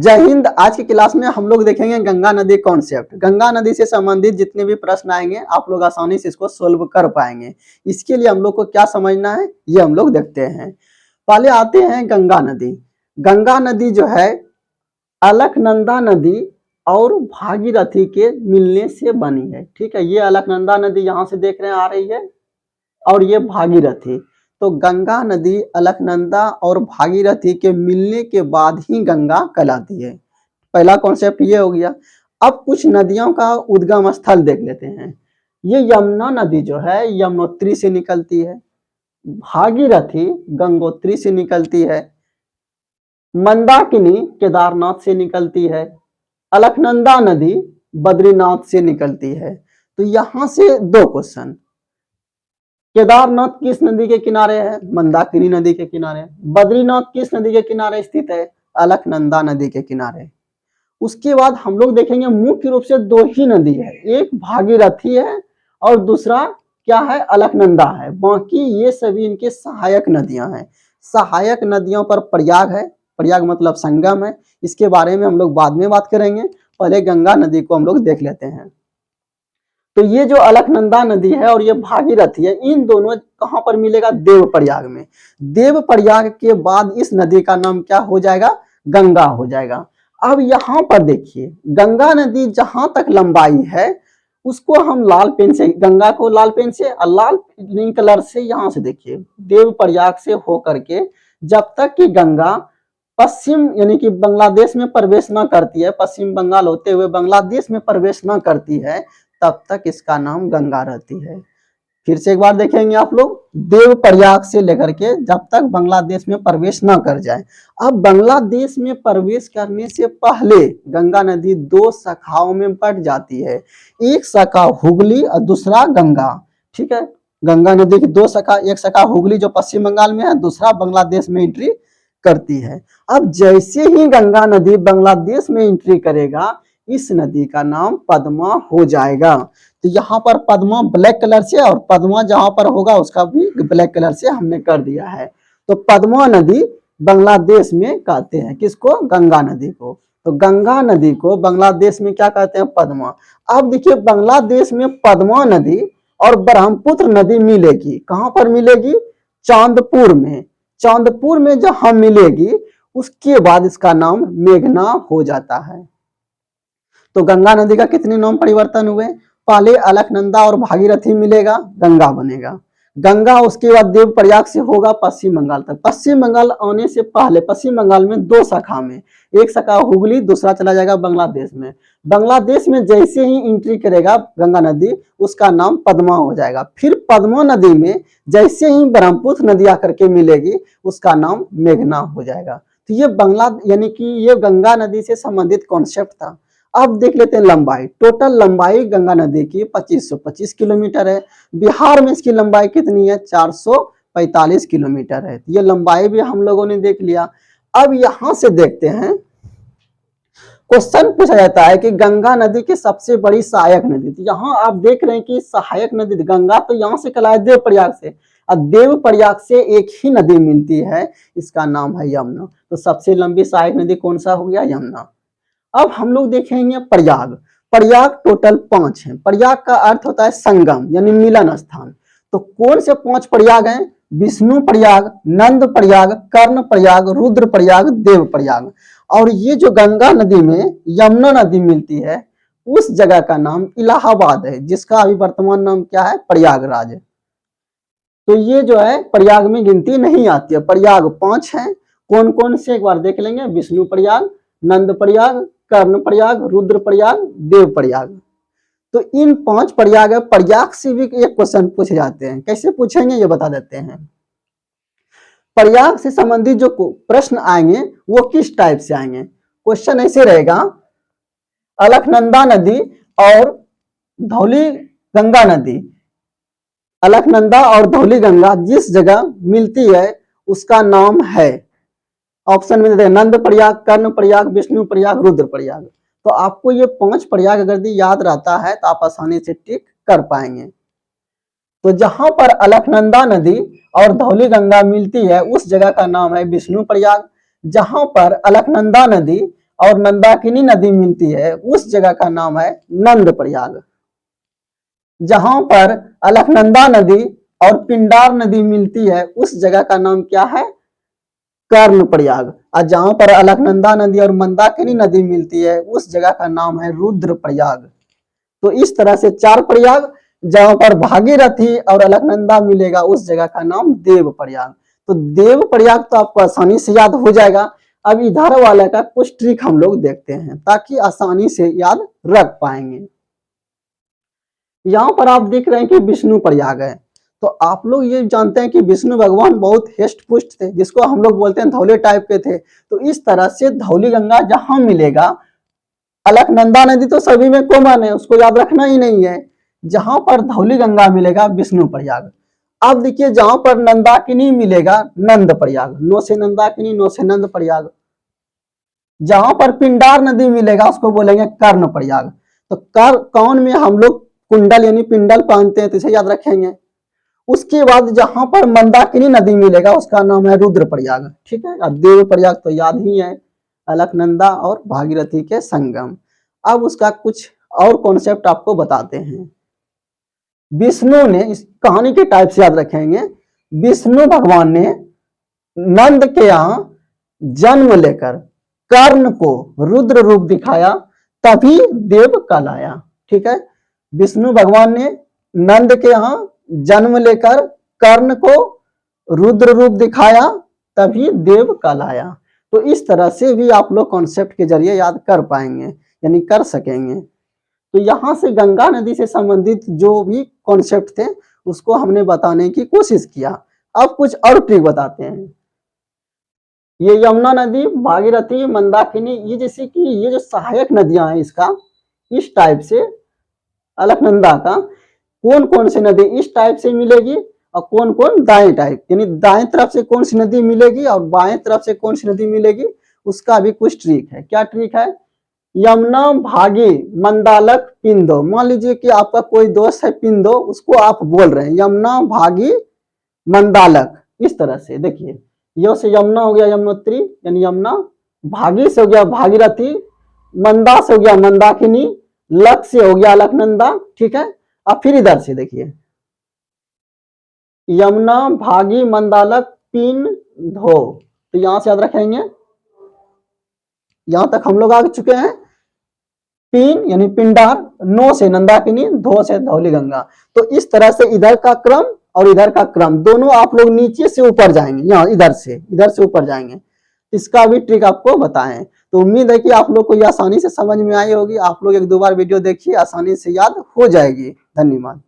जय हिंद। आज की क्लास में हम लोग देखेंगे गंगा नदी कॉन्सेप्ट। गंगा नदी से संबंधित जितने भी प्रश्न आएंगे आप लोग आसानी से इसको सोल्व कर पाएंगे। इसके लिए हम लोग को क्या समझना है ये हम लोग देखते हैं। पहले आते हैं गंगा नदी। गंगा नदी जो है अलकनंदा नदी और भागीरथी के मिलने से बनी है। ठीक है, ये अलकनंदा नदी यहाँ से देख रहे हैं आ रही है और ये भागीरथी। तो गंगा नदी अलकनंदा और भागीरथी के मिलने के बाद ही गंगा कहलाती है। पहला कॉन्सेप्ट ये हो गया। अब कुछ नदियों का उद्गम स्थल देख लेते हैं। ये यमुना नदी जो है यमुनोत्री से निकलती है, भागीरथी गंगोत्री से निकलती है, मंदाकिनी केदारनाथ से निकलती है, अलकनंदा नदी बद्रीनाथ से निकलती है। तो यहां से दो क्वेश्चन, केदारनाथ किस नदी के किनारे है? मंदाकिनी नदी के किनारे। बद्रीनाथ किस नदी के किनारे स्थित है? अलकनंदा नदी के किनारे। उसके बाद हम लोग देखेंगे मुख्य रूप से दो ही नदी है, एक भागीरथी है और दूसरा क्या है? अलकनंदा है। बाकी ये सभी इनके सहायक नदियां हैं। सहायक नदियों पर प्रयाग है, प्रयाग मतलब संगम है। इसके बारे में हम लोग बाद में बात करेंगे, पहले गंगा नदी को हम लोग देख लेते हैं। तो ये जो अलकनंदा नदी है और ये भागीरथी है, इन दोनों कहां पर मिलेगा? देवप्रयाग में। देवप्रयाग के बाद इस नदी का नाम क्या हो जाएगा? गंगा हो जाएगा। अब यहाँ पर देखिए गंगा नदी जहां तक लंबाई है उसको हम लाल पेन से, गंगा को लाल पेन से और लाल कलर से यहाँ से देखिए देवप्रयाग से होकर के जब तक कि गंगा पश्चिम यानी कि बांग्लादेश में प्रवेश न करती है, पश्चिम बंगाल होते हुए बांग्लादेश में प्रवेश न करती है, तब तक इसका नाम गंगा रहती है। फिर से एक बार देखेंगे आप लोग, देवप्रयाग से लेकर के जब तक बांग्लादेश में प्रवेश न कर जाए। अब बांग्लादेश में प्रवेश करने से पहले गंगा नदी दो शाखाओं में बट जाती है, एक शाखा हुगली और दूसरा गंगा। ठीक है, गंगा नदी की दो शाखा, एक शाखा हुगली जो पश्चिम बंगाल में है, दूसरा बांग्लादेश में एंट्री करती है। अब जैसे ही गंगा नदी बांग्लादेश में एंट्री करेगा इस नदी का नाम पद्मा हो जाएगा। तो यहाँ पर पद्मा ब्लैक कलर से और पद्मा जहां पर होगा उसका भी ब्लैक कलर से हमने कर दिया है। तो पद्मा नदी बांग्लादेश में कहते हैं किसको? गंगा नदी को। तो गंगा नदी को बांग्लादेश में क्या कहते हैं? पद्मा। अब देखिए बांग्लादेश में पद्मा नदी और ब्रह्मपुत्र नदी मिलेगी, कहां पर मिलेगी? चांदपुर में। चांदपुर में जहां मिलेगी उसके बाद इसका नाम मेघना हो जाता है। तो गंगा नदी का कितने नाम परिवर्तन हुए? पहले अलकनंदा और भागीरथी मिलेगा, गंगा बनेगा। गंगा उसके बाद देवप्रयाग से होगा पश्चिम बंगाल तक। पश्चिम बंगाल आने से पहले पश्चिम बंगाल में दो शाखा में, एक शाखा हुगली, दूसरा चला जाएगा बांग्लादेश में। बांग्लादेश में जैसे ही एंट्री करेगा गंगा नदी उसका नाम पद्मा हो जाएगा। फिर पद्मा नदी में जैसे ही ब्रह्मपुत्र नदी आकर के मिलेगी उसका नाम मेघना हो जाएगा। तो ये बांग्ला यानी कि ये गंगा नदी से संबंधित कॉन्सेप्ट था। अब देख लेते हैं लंबाई। टोटल लंबाई गंगा नदी की 2525 किलोमीटर है। बिहार में इसकी लंबाई कितनी है? 445 किलोमीटर है। ये लंबाई भी हम लोगों ने देख लिया। अब यहां से देखते हैं, क्वेश्चन पूछा जाता है कि गंगा नदी की सबसे बड़ी सहायक नदी। तो यहाँ आप देख रहे हैं कि सहायक नदी गंगा तो यहाँ से कहलाए देवप्रयाग से, और देवप्रयाग से एक ही नदी मिलती है, इसका नाम है यमुना। तो सबसे लंबी सहायक नदी कौन सा हो गया? यमुना। अब हम लोग देखेंगे प्रयाग। प्रयाग टोटल 5 है। प्रयाग का अर्थ होता है संगम यानी मिलन स्थान। तो कौन से 5 प्रयाग हैं? विष्णु प्रयाग, नंद प्रयाग, कर्ण प्रयाग, रुद्र प्रयाग, देव प्रयाग। और ये जो गंगा नदी में यमुना नदी मिलती है उस जगह का नाम इलाहाबाद है, जिसका अभी वर्तमान नाम क्या है? प्रयागराज। तो ये जो है प्रयाग में गिनती नहीं आती है। प्रयाग 5 है। कौन कौन से एक बार देख लेंगे, विष्णु प्रयाग, नंद प्रयाग, कर्ण प्रयाग, रुद्र प्रयाग, देव प्रयाग। तो इन 5 प्रयाग है। प्रयाग से भी एक क्वेश्चन पूछे जाते हैं, कैसे पूछेंगे ये बता देते हैं। प्रयाग से संबंधित जो प्रश्न आएंगे वो किस टाइप से आएंगे? क्वेश्चन ऐसे रहेगा, अलकनंदा नदी और धौली गंगा नदी, अलकनंदा और धौली गंगा जिस जगह मिलती है उसका नाम है, ऑप्शन में देते हैं नंद प्रयाग, कर्ण प्रयाग, विष्णु प्रयाग, रुद्र प्रयाग। तो आपको ये 5 प्रयाग अगर याद रहता है तो आप आसानी से टिक कर पाएंगे। तो जहां पर अलकनंदा नदी और धौली गंगा मिलती है उस जगह का नाम है विष्णु प्रयाग। जहां पर अलकनंदा नदी और मंदाकिनी नदी मिलती है उस जगह का नाम है नंद प्रयाग। जहां पर अलकनंदा नदी और पिंडार नदी मिलती है उस जगह का नाम क्या है? कर्ण प्रयाग। और जहां पर अलकनंदा नदी और मंदाकिनी नदी मिलती है उस जगह का नाम है रुद्र प्रयाग। तो इस तरह से 4 प्रयाग, जहां पर भागीरथी और अलकनंदा मिलेगा उस जगह का नाम देव प्रयाग। तो देव प्रयाग तो आपको आसानी से याद हो जाएगा। अब इधर वाले का कुछ ट्रिक हम लोग देखते हैं ताकि आसानी से याद रख पाएंगे। यहाँ पर आप देख रहे हैं कि विष्णु प्रयाग है। तो आप लोग ये जानते हैं कि विष्णु भगवान बहुत हेष्ट पुष्ट थे, जिसको हम लोग बोलते हैं धौले टाइप के थे। तो इस तरह से धौली गंगा जहां मिलेगा, अलकनंदा नदी तो सभी में कॉमन है, उसको याद रखना ही नहीं है। जहां पर धौली गंगा मिलेगा विष्णु प्रयाग। अब देखिए जहां पर नंदाकिनी मिलेगा नंद प्रयाग, नो से नंदाकिनी नो से नंद प्रयाग। जहां पर पिंडार नदी मिलेगा उसको बोलेंगे कर्ण प्रयाग। तो कौन में हम लोग कुंडल यानी पिंडल पहनते हैं तो इसे याद रखेंगे। उसके बाद जहां पर मंदाकिनी नदी मिलेगा उसका नाम है रुद्र प्रयाग, ठीक है। अब देव प्रयाग तो याद ही है, अलकनंदा और भागीरथी के संगम। अब उसका कुछ और कॉन्सेप्ट आपको बताते हैं। विष्णु ने, इस कहानी के टाइप से याद रखेंगे, विष्णु भगवान ने नंद के यहाँ जन्म लेकर कर्ण को रुद्र रूप दिखाया, तभी देव कहलाया, ठीक है। विष्णु भगवान ने नंद के यहाँ जन्म लेकर कर्ण को रुद्र रूप दिखाया, तभी देव कहलाया। तो इस तरह से भी आप लोग कॉन्सेप्ट के जरिए याद कर पाएंगे, यानी कर सकेंगे। तो यहां से गंगा नदी से संबंधित जो भी कॉन्सेप्ट थे उसको हमने बताने की कोशिश किया। अब कुछ और ट्रिक बताते हैं। ये यमुना नदी, भागीरथी, मंदाकिनी, ये जैसे कि ये जो सहायक नदियां हैं इसका, इस टाइप से अलकनंदा का कौन कौन सी नदी इस टाइप से मिलेगी और कौन कौन दाएं टाइप, यानी दाएं तरफ से कौन सी नदी मिलेगी और बाएं तरफ से कौन सी नदी मिलेगी, उसका भी कुछ ट्रिक है। क्या ट्रिक है? यमुना, भागी, मंदालक, पिंदो। मान लीजिए कि आपका कोई दोस्त है पिंदो, उसको आप बोल रहे हैं यमुना, भागी, मंदालक। इस तरह से देखिए, यो से यमुना हो गया यमुनोत्री यानी यमुना, भागी से हो गया भागीरथी, मंदा से हो गया मंदाकिनी, लक से हो गया अलकनंदा, ठीक है। अब फिर इधर से देखिए, यमुना, भागी, मंदालक, पिन, धो। तो यहां से याद रखेंगे, यहां तक हम लोग आ चुके हैं। पिन यानी पिंडार, नो से नंदाकिनी, धो से धौली गंगा। तो इस तरह से इधर का क्रम और इधर का क्रम दोनों आप लोग नीचे से ऊपर जाएंगे, यहाँ इधर से ऊपर जाएंगे। इसका भी ट्रिक आपको बताएं। तो उम्मीद है कि आप लोग को ये आसानी से समझ में आई होगी। आप लोग 1-2 बार वीडियो देखिए, आसानी से याद हो जाएगी। धन्यवाद।